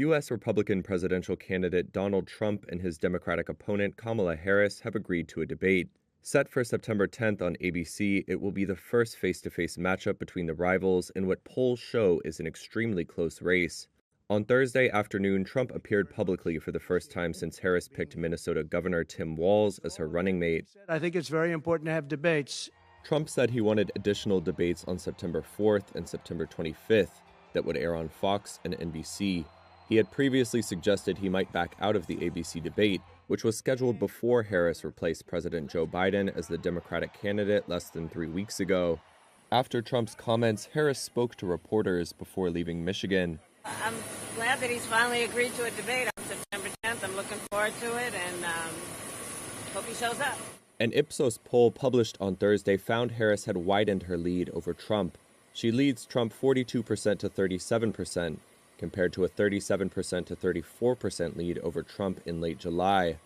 U.S. Republican presidential candidate Donald Trump and his Democratic opponent Kamala Harris have agreed to a debate. Set for September 10th on ABC, it will be the first face-to-face matchup between the rivals in what polls show is an extremely close race. On Thursday afternoon, Trump appeared publicly for the first time since Harris picked Minnesota Governor Tim Walz as her running mate. I think it's very important to have debates. Trump said he wanted additional debates on September 4th and September 25th that would air on Fox and NBC. He had previously suggested he might back out of the ABC debate, which was scheduled before Harris replaced President Joe Biden as the Democratic candidate less than 3 weeks ago. After Trump's comments, Harris spoke to reporters before leaving Michigan. I'm glad that he's finally agreed to a debate on September 10th. I'm looking forward to it and hope he shows up. An Ipsos poll published on Thursday found Harris had widened her lead over Trump. She leads Trump 42% to 37%, compared to a 37% to 34% lead over Trump in late July.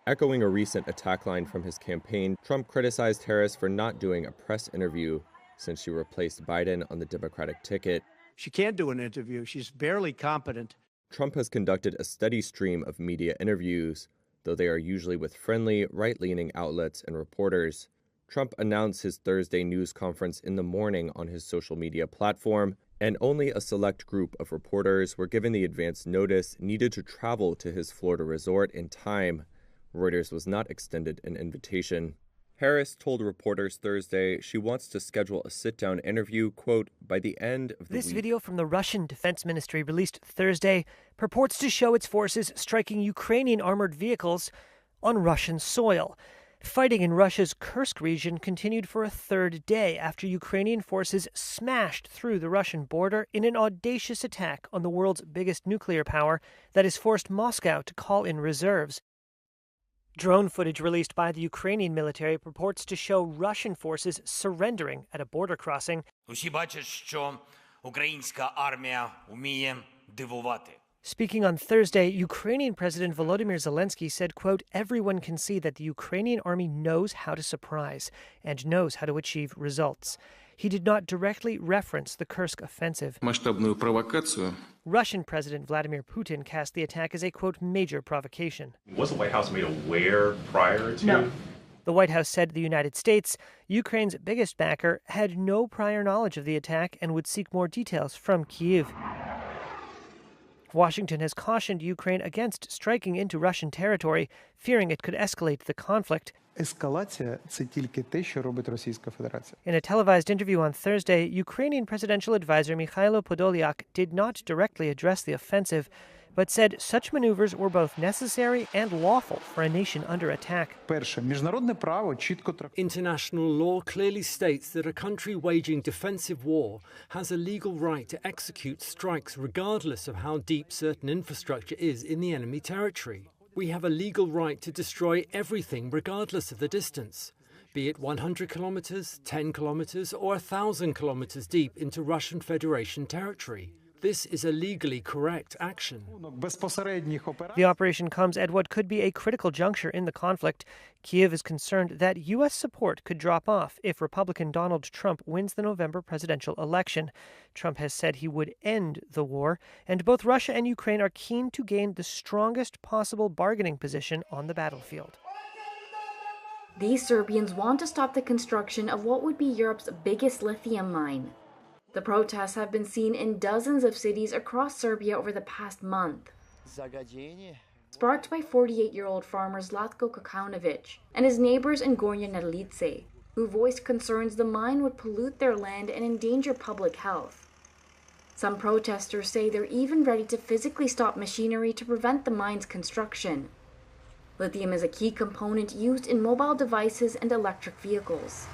Echoing a recent attack line from his campaign, Trump criticized Harris for not doing a press interview since she replaced Biden on the Democratic ticket. She can't do an interview. She's barely competent. Trump has conducted a steady stream of media interviews, though they are usually with friendly, right-leaning outlets and reporters. Trump announced his Thursday news conference in the morning on his social media platform, and only a select group of reporters were given the advance notice needed to travel to his Florida resort in time. Reuters was not extended an invitation. Harris told reporters Thursday she wants to schedule a sit-down interview, quote, by the end of the week. This video from the Russian Defense Ministry released Thursday purports to show its forces striking Ukrainian armored vehicles on Russian soil. Fighting in Russia's Kursk region continued for a third day after Ukrainian forces smashed through the Russian border in an audacious attack on the world's biggest nuclear power that has forced Moscow to call in reserves. Drone footage released by the Ukrainian military purports to show Russian forces surrendering at a border crossing. Speaking on Thursday, Ukrainian President Volodymyr Zelensky said, quote, everyone can see that the Ukrainian army knows how to surprise and knows how to achieve results. He did not directly reference the Kursk offensive. Russian President Vladimir Putin cast the attack as a, quote, major provocation. Was the White House made aware prior to? No. The White House said the United States, Ukraine's biggest backer, had no prior knowledge of the attack and would seek more details from Kyiv. Washington has cautioned Ukraine against striking into Russian territory, fearing it could escalate the conflict. Ескалація – це тільки те, що робить Російська Федерація. In a televised interview on Thursday, Ukrainian presidential advisor Mikhailo Podolyak did not directly address the offensive, but said such maneuvers were both necessary and lawful for a nation under attack. Перше, міжнародне право чітко трактує. International law clearly states that a country waging defensive war has a legal right to execute strikes regardless of how deep certain infrastructure is in the enemy territory. We have a legal right to destroy everything regardless of the distance, be it 100 kilometers, 10 kilometers, or 1,000 kilometers deep into Russian Federation territory. This is a legally correct action. The operation comes at what could be a critical juncture in the conflict. Kyiv is concerned that U.S. support could drop off if Republican Donald Trump wins the November presidential election. Trump has said he would end the war, and both Russia and Ukraine are keen to gain the strongest possible bargaining position on the battlefield. These Serbians want to stop the construction of what would be Europe's biggest lithium mine. The protests have been seen in dozens of cities across Serbia over the past month. Sparked by 48-year-old farmer Zlatko Kakaunovic and his neighbors in Gornje Nedeljice, who voiced concerns the mine would pollute their land and endanger public health. Some protesters say they're even ready to physically stop machinery to prevent the mine's construction. Lithium is a key component used in mobile devices and electric vehicles.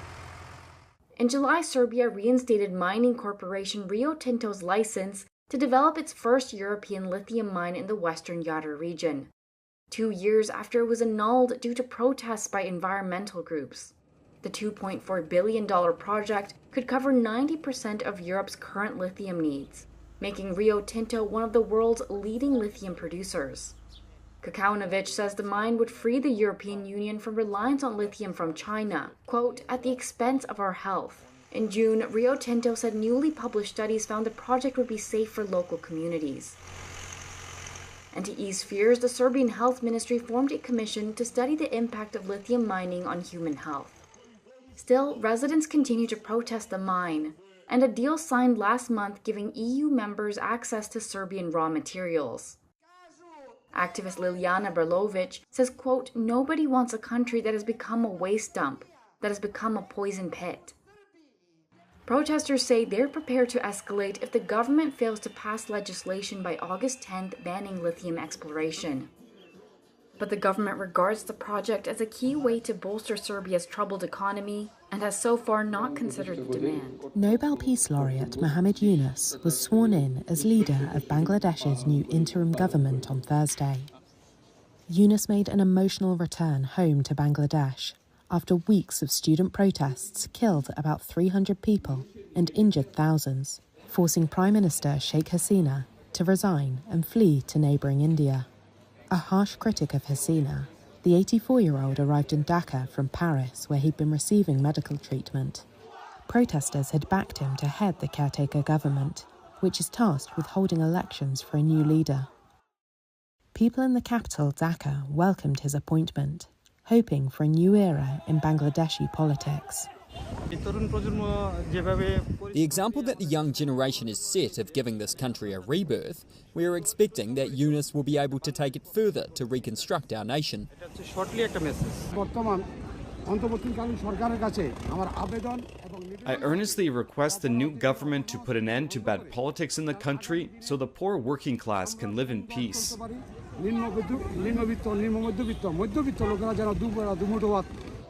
In July, Serbia reinstated mining corporation Rio Tinto's license to develop its first European lithium mine in the western Jadar region, 2 years after it was annulled due to protests by environmental groups. The $2.4 billion project could cover 90% of Europe's current lithium needs, making Rio Tinto one of the world's leading lithium producers. Kakaunovic says the mine would free the European Union from reliance on lithium from China, quote, at the expense of our health. In June, Rio Tinto said newly published studies found the project would be safe for local communities. And to ease fears, the Serbian Health Ministry formed a commission to study the impact of lithium mining on human health. Still, residents continue to protest the mine, and a deal signed last month giving EU members access to Serbian raw materials. Activist Liliana Berlovic says, quote, "Nobody wants a country that has become a waste dump, that has become a poison pit." Protesters say they're prepared to escalate if the government fails to pass legislation by August 10th banning lithium exploration. But the government regards the project as a key way to bolster Serbia's troubled economy and has so far not considered the demand. Nobel Peace Laureate Muhammad Yunus was sworn in as leader of Bangladesh's new interim government on Thursday. Yunus made an emotional return home to Bangladesh after weeks of student protests killed about 300 people and injured thousands, forcing Prime Minister Sheikh Hasina to resign and flee to neighbouring India. A harsh critic of Hasina, the 84-year-old arrived in Dhaka from Paris, where he'd been receiving medical treatment. Protesters had backed him to head the caretaker government, which is tasked with holding elections for a new leader. People in the capital, Dhaka, welcomed his appointment, hoping for a new era in Bangladeshi politics. The example that the young generation is set of giving this country a rebirth, we are expecting that Yunus will be able to take it further to reconstruct our nation. I earnestly request the new government to put an end to bad politics in the country so the poor working class can live in peace.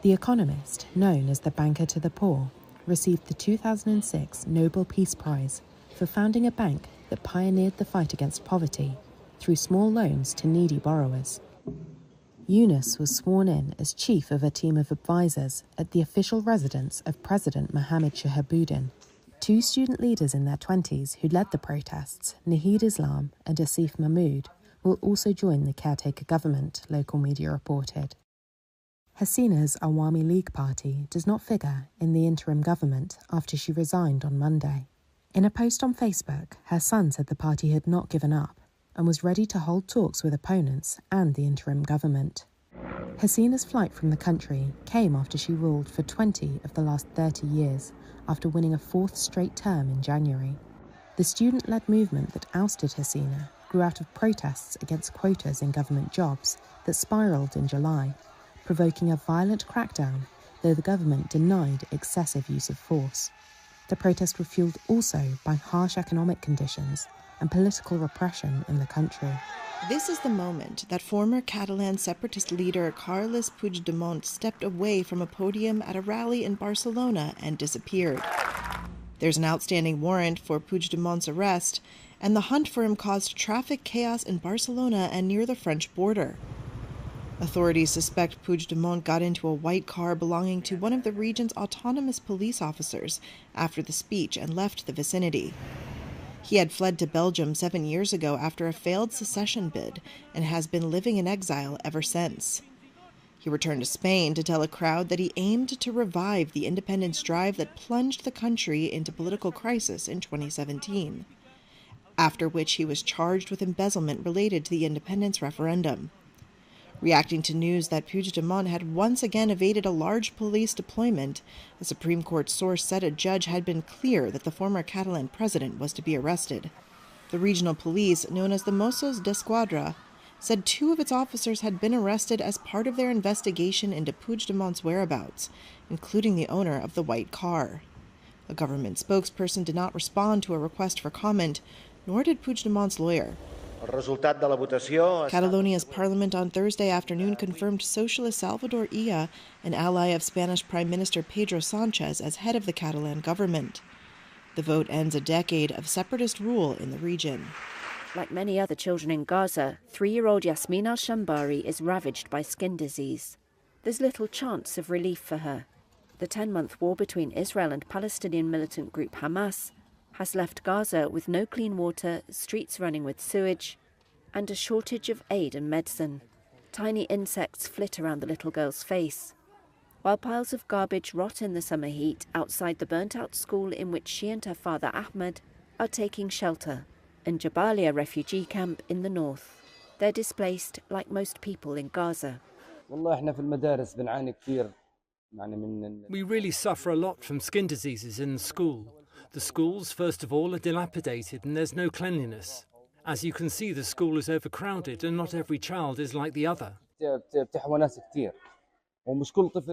The economist, known as the banker to the poor, received the 2006 Nobel Peace Prize for founding a bank that pioneered the fight against poverty through small loans to needy borrowers. Yunus was sworn in as chief of a team of advisors at the official residence of President Mohamed Shahabuddin. Two student leaders in their 20s who led the protests, Nahid Islam and Asif Mahmood, will also join the caretaker government, local media reported. Hasina's Awami League party does not figure in the interim government after she resigned on Monday. In a post on Facebook, her son said the party had not given up and was ready to hold talks with opponents and the interim government. Hasina's flight from the country came after she ruled for 20 of the last 30 years, after winning a fourth straight term in January. The student-led movement that ousted Hasina grew out of protests against quotas in government jobs that spiralled in July, provoking a violent crackdown, though the government denied excessive use of force. The protests were fueled also by harsh economic conditions and political repression in the country. This is the moment that former Catalan separatist leader Carles Puigdemont stepped away from a podium at a rally in Barcelona and disappeared. There's an outstanding warrant for Puigdemont's arrest, and the hunt for him caused traffic chaos in Barcelona and near the French border. Authorities suspect Puigdemont got into a white car belonging to one of the region's autonomous police officers after the speech and left the vicinity. He had fled to Belgium 7 years ago after a failed secession bid and has been living in exile ever since. He returned to Spain to tell a crowd that he aimed to revive the independence drive that plunged the country into political crisis in 2017, after which he was charged with embezzlement related to the independence referendum. Reacting to news that Puigdemont had once again evaded a large police deployment, a Supreme Court source said a judge had been clear that the former Catalan president was to be arrested. The regional police, known as the Mossos d'Esquadra, said 2 of its officers had been arrested as part of their investigation into Puigdemont's whereabouts, including the owner of the white car. A government spokesperson did not respond to a request for comment, nor did Puigdemont's lawyer. Catalonia's parliament on Thursday afternoon confirmed Socialist Salvador Illa, an ally of Spanish Prime Minister Pedro Sanchez, as head of the Catalan government. The vote ends a decade of separatist rule in the region. Like many other children in Gaza, 3-year-old Yasmin al-Shambari is ravaged by skin disease. There's little chance of relief for her. The 10-month war between Israel and Palestinian militant group Hamas has left Gaza with no clean water, streets running with sewage, and a shortage of aid and medicine. Tiny insects flit around the little girl's face, while piles of garbage rot in the summer heat outside the burnt-out school in which she and her father Ahmed are taking shelter, in Jabalia refugee camp in the north. They're displaced like most people in Gaza. We really suffer a lot from skin diseases in the school. The schools, first of all, are dilapidated and there's no cleanliness. As you can see, the school is overcrowded and not every child is like the other.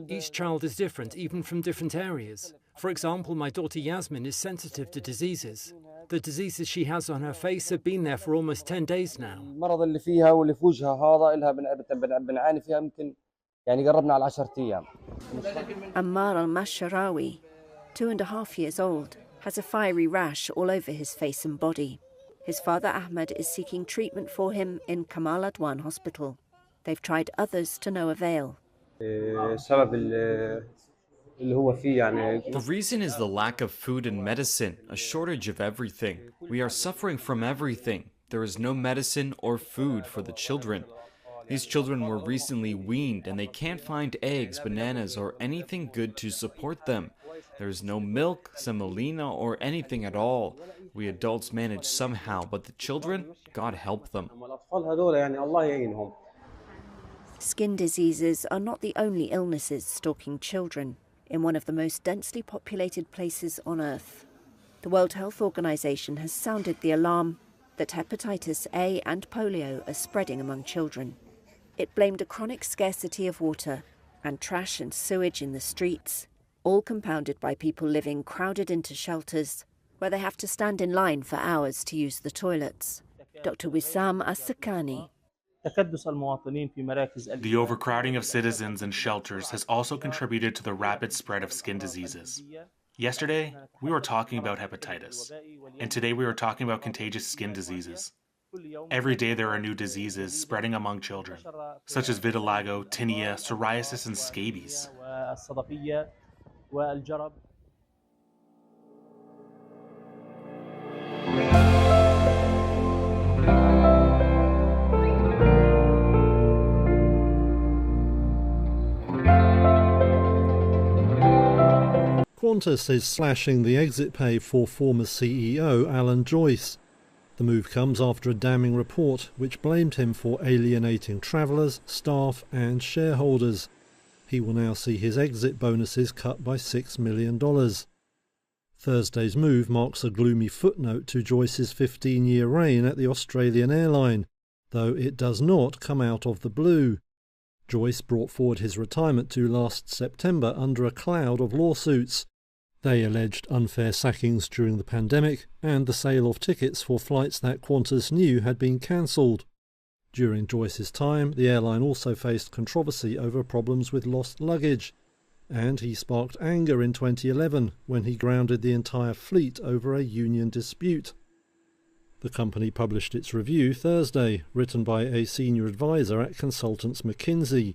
Each child is different, even from different areas. For example, my daughter Yasmin is sensitive to diseases. The diseases she has on her face have been there for almost 10 days now. Ammar al-Masharawi, 2.5 years old, has a fiery rash all over his face and body. His father Ahmed is seeking treatment for him in Kamal Adwan Hospital. They've tried others to no avail. The reason is the lack of food and medicine, a shortage of everything. We are suffering from everything. There is no medicine or food for the children. These children were recently weaned and they can't find eggs, bananas, or anything good to support them. There is no milk, semolina, or anything at all. We adults manage somehow, but the children, God help them. Skin diseases are not the only illnesses stalking children in one of the most densely populated places on Earth. The World Health Organization has sounded the alarm that hepatitis A and polio are spreading among children. It blamed a chronic scarcity of water and trash and sewage in the streets, all compounded by people living crowded into shelters where they have to stand in line for hours to use the toilets. Dr. Wissam As-Sakani. The overcrowding of citizens in shelters has also contributed to the rapid spread of skin diseases. Yesterday, we were talking about hepatitis, and today we are talking about contagious skin diseases. Every day there are new diseases spreading among children, such as vitiligo, tinea, psoriasis, and scabies. Qantas is slashing the exit pay for former CEO Alan Joyce. The move comes after a damning report which blamed him for alienating travellers, staff and shareholders. He will now see his exit bonuses cut by $6 million. Thursday's move marks a gloomy footnote to Joyce's 15-year reign at the Australian airline, though it does not come out of the blue. Joyce brought forward his retirement to last September under a cloud of lawsuits. They alleged unfair sackings during the pandemic and the sale of tickets for flights that Qantas knew had been cancelled. During Joyce's time, the airline also faced controversy over problems with lost luggage, and he sparked anger in 2011 when he grounded the entire fleet over a union dispute. The company published its review Thursday, written by a senior advisor at consultants McKinsey.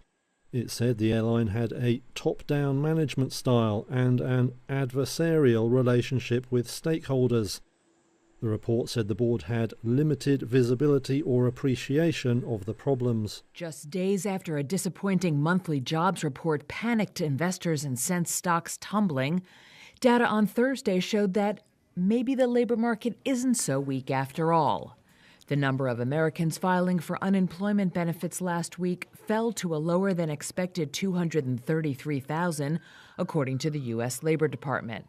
It said the airline had a top-down management style and an adversarial relationship with stakeholders. The report said the board had limited visibility or appreciation of the problems. Just days after a disappointing monthly jobs report panicked investors and sent stocks tumbling, data on Thursday showed that maybe the labor market isn't so weak after all. The number of Americans filing for unemployment benefits last week fell to a lower than expected 233,000, according to the U.S. Labor Department.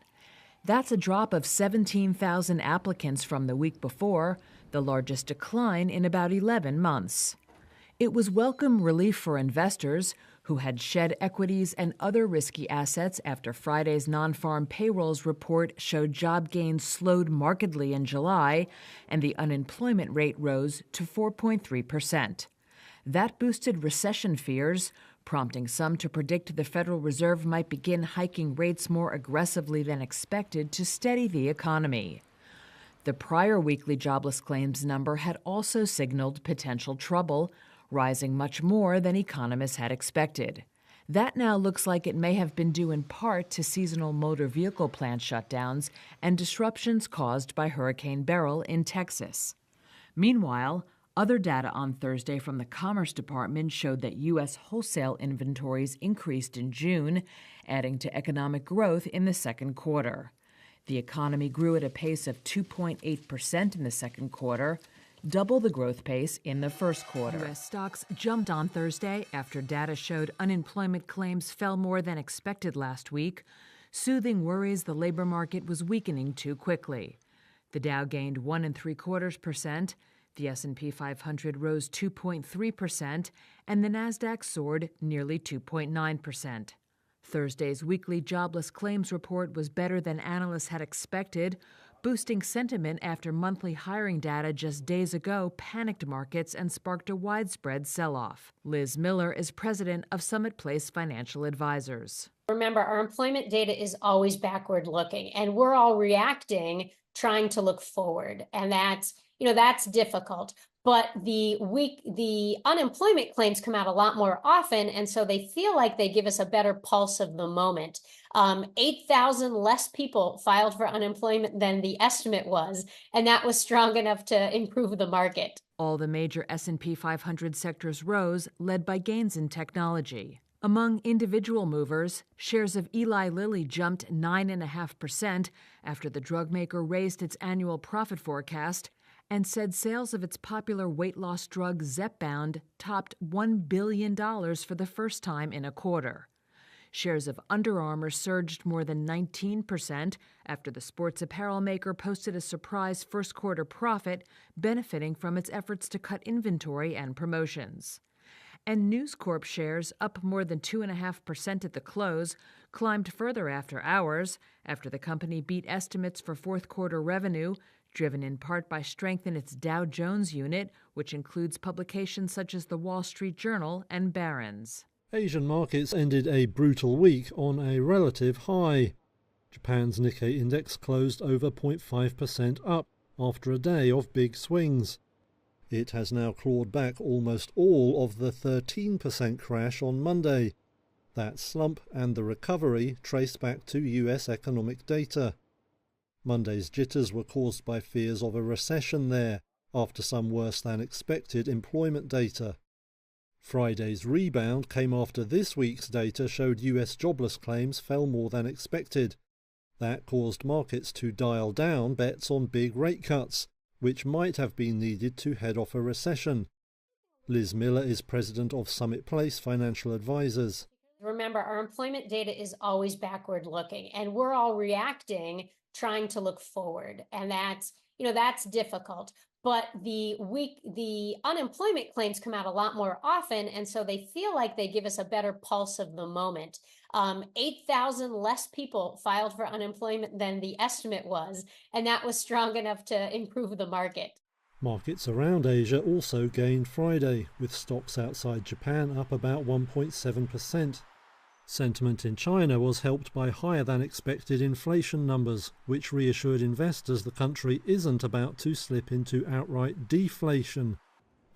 That's a drop of 17,000 applicants from the week before, the largest decline in about 11 months. It was welcome relief for investors who had shed equities and other risky assets after Friday's non-farm payrolls report showed job gains slowed markedly in July and the unemployment rate rose to 4.3%. That boosted recession fears, prompting some to predict the Federal Reserve might begin hiking rates more aggressively than expected to steady the economy. The prior weekly jobless claims number had also signaled potential trouble, rising much more than economists had expected. That now looks like it may have been due in part to seasonal motor vehicle plant shutdowns and disruptions caused by Hurricane Beryl in Texas. Meanwhile, other data on Thursday from the Commerce Department showed that U.S. wholesale inventories increased in June, adding to economic growth in the second quarter. The economy grew at a pace of 2.8% in the second quarter. double the growth pace in the first quarter. U.S. stocks jumped on Thursday after data showed unemployment claims fell more than expected last week, soothing worries the labor market was weakening too quickly. The Dow gained 1.75%, the S&P 500 rose 2.3%, and the Nasdaq soared nearly 2.9%. Thursday's weekly jobless claims report was better than analysts had expected, boosting sentiment after monthly hiring data just days ago panicked markets and sparked a widespread sell-off. Liz Miller is president of Summit Place Financial Advisors. Remember, our employment data is always backward-looking, and we're all reacting, trying to look forward, and that's difficult. But the unemployment claims come out a lot more often, and so they feel like they give us a better pulse of the moment. 8,000 less people filed for unemployment than the estimate was, and that was strong enough to improve the market. All the major S&P 500 sectors rose, led by gains in technology. Among individual movers, shares of Eli Lilly jumped 9.5% after the drug maker raised its annual profit forecast and said sales of its popular weight loss drug Zepbound topped $1 billion for the first time in a quarter. Shares of Under Armour surged more than 19% after the sports apparel maker posted a surprise first-quarter profit, benefiting from its efforts to cut inventory and promotions. And News Corp shares, up more than 2.5% at the close, climbed further after hours after the company beat estimates for fourth-quarter revenue, driven in part by strength in its Dow Jones unit, which includes publications such as The Wall Street Journal and Barron's. Asian markets ended a brutal week on a relative high. Japan's Nikkei index closed over 0.5% up after a day of big swings. It has now clawed back almost all of the 13% crash on Monday. That slump and the recovery trace back to US economic data. Monday's jitters were caused by fears of a recession there, after some worse-than-expected employment data. Friday's rebound came after this week's data showed US jobless claims fell more than expected. That caused markets to dial down bets on big rate cuts, which might have been needed to head off a recession. Liz Miller is president of Summit Place Financial Advisors. Remember, our employment data is always backward-looking, and we're all reacting, trying to look forward, and that's difficult. But the unemployment claims come out a lot more often, and so they feel like they give us a better pulse of the moment. 8,000 less people filed for unemployment than the estimate was, and that was strong enough to improve the market. Markets around Asia also gained Friday, with stocks outside Japan up about 1.7%. Sentiment in China was helped by higher-than-expected inflation numbers, which reassured investors the country isn't about to slip into outright deflation.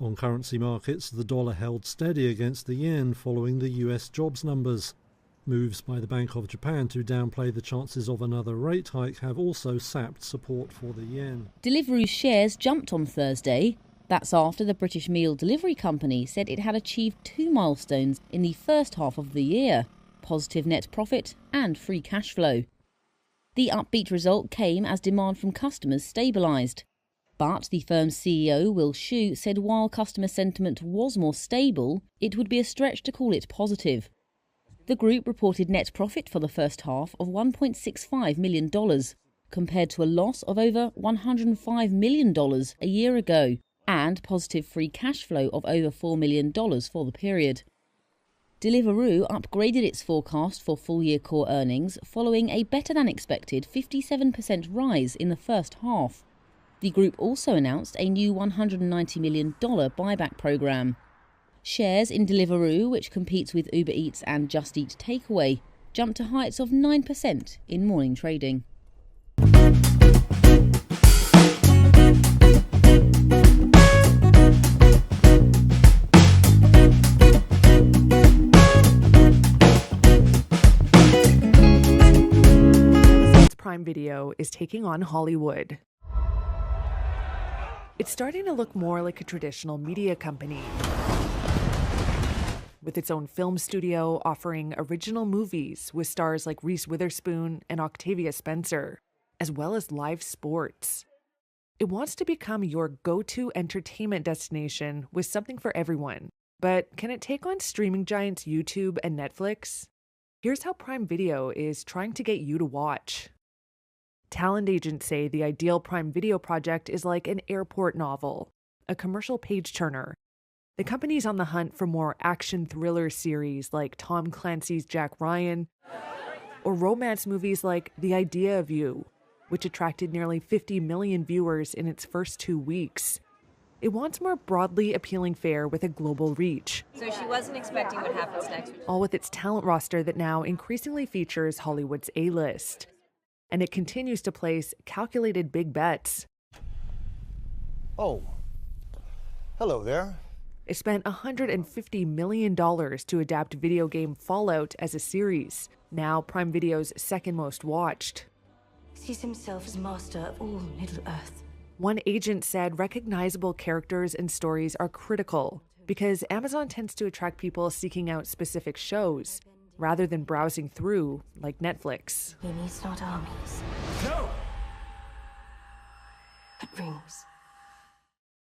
On currency markets, the dollar held steady against the yen following the US jobs numbers. Moves by the Bank of Japan to downplay the chances of another rate hike have also sapped support for the yen. Deliveroo's shares jumped on Thursday. That's after the British meal delivery company said it had achieved two milestones in the first half of the year: positive net profit and free cash flow. The upbeat result came as demand from customers stabilised. But the firm's CEO, Will Shu, said while customer sentiment was more stable, it would be a stretch to call it positive. The group reported net profit for the first half of $1.65 million, compared to a loss of over $105 million a year ago, and positive free cash flow of over $4 million for the period. Deliveroo upgraded its forecast for full-year core earnings following a better-than-expected 57% rise in the first half. The group also announced a new $190 million buyback programme. Shares in Deliveroo, which competes with Uber Eats and Just Eat Takeaway, jumped to heights of 9% in morning trading. Prime Video is taking on Hollywood. It's starting to look more like a traditional media company, with its own film studio offering original movies with stars like Reese Witherspoon and Octavia Spencer, as well as live sports. It wants to become your go-to entertainment destination with something for everyone. But can it take on streaming giants YouTube and Netflix? Here's how Prime Video is trying to get you to watch. Talent agents say the ideal Prime Video project is like an airport novel, a commercial page-turner. The company's on the hunt for more action thriller series like Tom Clancy's Jack Ryan, or romance movies like The Idea of You, which attracted nearly 50 million viewers in its first 2 weeks. It wants more broadly appealing fare with a global reach. So she wasn't expecting what happens next. All with its talent roster that now increasingly features Hollywood's A-list. And it continues to place calculated big bets. Oh, hello there. It spent $150 million to adapt video game Fallout as a series, now Prime Video's second most watched. Sees himself as master of all Middle-earth. One agent said recognizable characters and stories are critical because Amazon tends to attract people seeking out specific shows rather than browsing through like Netflix. He needs not armies. No! But rings.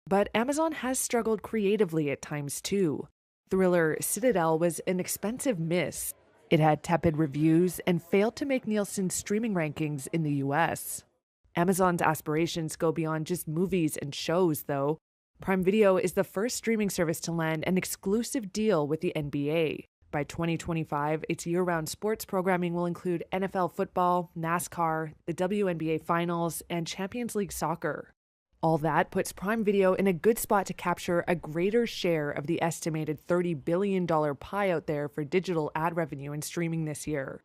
But Amazon has struggled creatively at times too. Thriller Citadel was an expensive miss. It had tepid reviews and failed to make Nielsen's streaming rankings in the US. Amazon's aspirations go beyond just movies and shows, though. Prime Video is the first streaming service to land an exclusive deal with the NBA. By 2025, its year-round sports programming will include NFL football, NASCAR, the WNBA Finals, and Champions League soccer. All that puts Prime Video in a good spot to capture a greater share of the estimated $30 billion pie out there for digital ad revenue and streaming this year.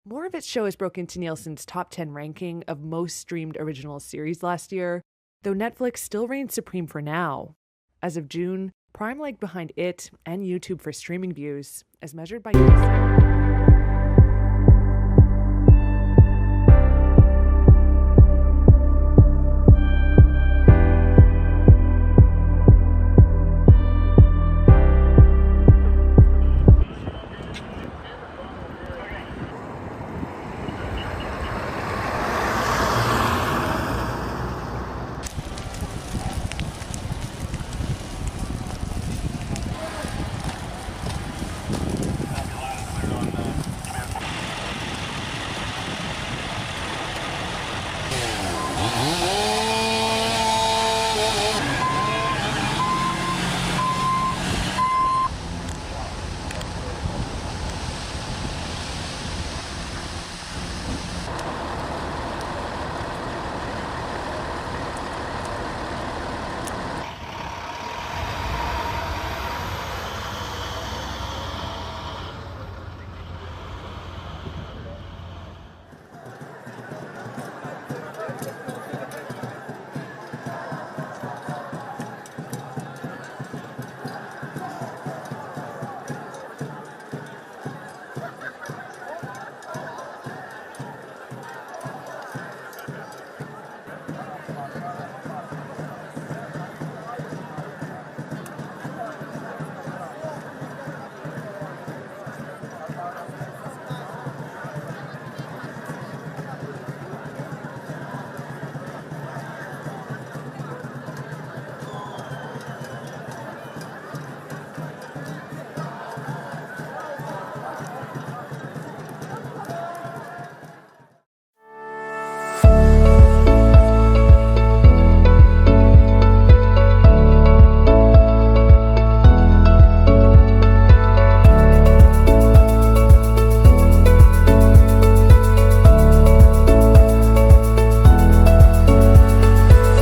More of its shows broke into Nielsen's top 10 ranking of most streamed original series last year, though Netflix still reigns supreme for now. As of June, Prime lagged behind it and YouTube for streaming views, as measured by Nielsen.